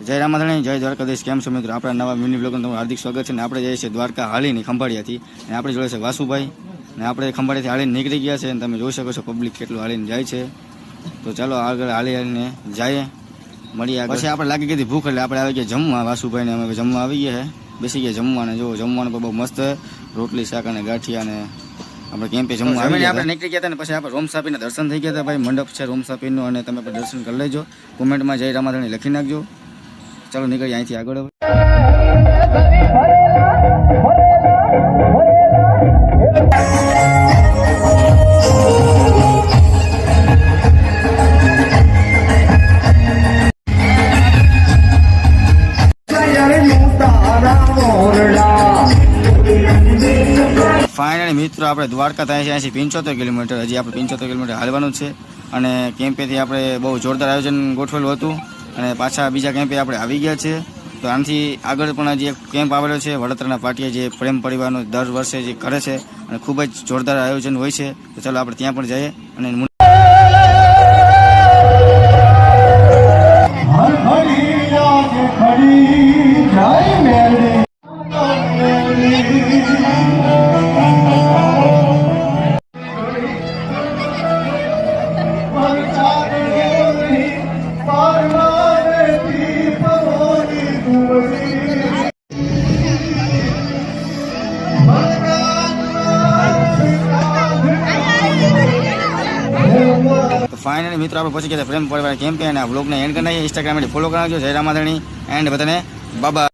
જય રામાધણી, જય દ્વારકાધીશ. કેમ છો મિત્રો? આપણા નવા મિની બ્લોગનું તમારું હાર્દિક સ્વાગત છે. ને આપણે જઈએ છીએ દ્વારકા હાલીની ખંભાળિયાથી, અને આપણે જોડે છે વાસુભાઈ, ને આપણે ખંભાળિયાથી હાલીને નીકળી ગયા છે. અને તમે જોઈ શકો છો પબ્લિક કેટલું હાલીને જાય છે. તો ચાલો આગળ હાલીને જઈએ, મળીએ. પછી આપણે લાગી ગઈ ભૂખ, એટલે આપણે આવી ગયા જમવા. વાસુભાઈને અમે જમવા આવી ગયા છે, બેસી ગયા જમવાને. જો જમવાનું બહુ મસ્ત, રોટલી શાક અને ગાંઠિયા, અને આપણે કેમ્પે જમવા આવીને આપણે નીકળી ગયા હતા. ને પછી આપણે રોમ સાપીના દર્શન થઈ ગયા હતા. ભાઈ મંડપ છે રોમ સાપીનું, અને તમે પણ દર્શન કરી લેજો. કોમેન્ટમાં જય રામાધણી લખી નાખજો. ચાલો નીકળીએ અહીંથી આગળ. ફાઇનલી મિત્રો આપણે દ્વારકા થાય છે અહીંથી 75 કિલોમીટર. હજી આપણે 75 કિલોમીટર હાલવાનું છે. અને કેમ્પેથી આપણે બહુ જોરદાર આયોજન ગોઠવેલું હતું, અને પાછા બીજા કેમ્પે આપણે આવી ગયા છે. તો આનાથી આગળ પણ હજી એક કેમ્પ આવેલો છે વડોદરાના પાટિયા, જે પ્રેમ પરિવારનો દર વર્ષે જે કરે છે, અને ખૂબ જ જોરદાર આયોજન હોય છે. તો ચાલો આપણે ત્યાં પણ જઈએ. અને ફાઇનલી મિત્રો આપણે પહોંચી ગયા પ્રેમ પરિવાર કેમ્પે, અને આ બ્લોગને એન્ડ કરી નાખીએ. ઇન્સ્ટાગ્રામ ફોલો કરાવજો. જય રામાધણી એન્ડ બધાને બાબા.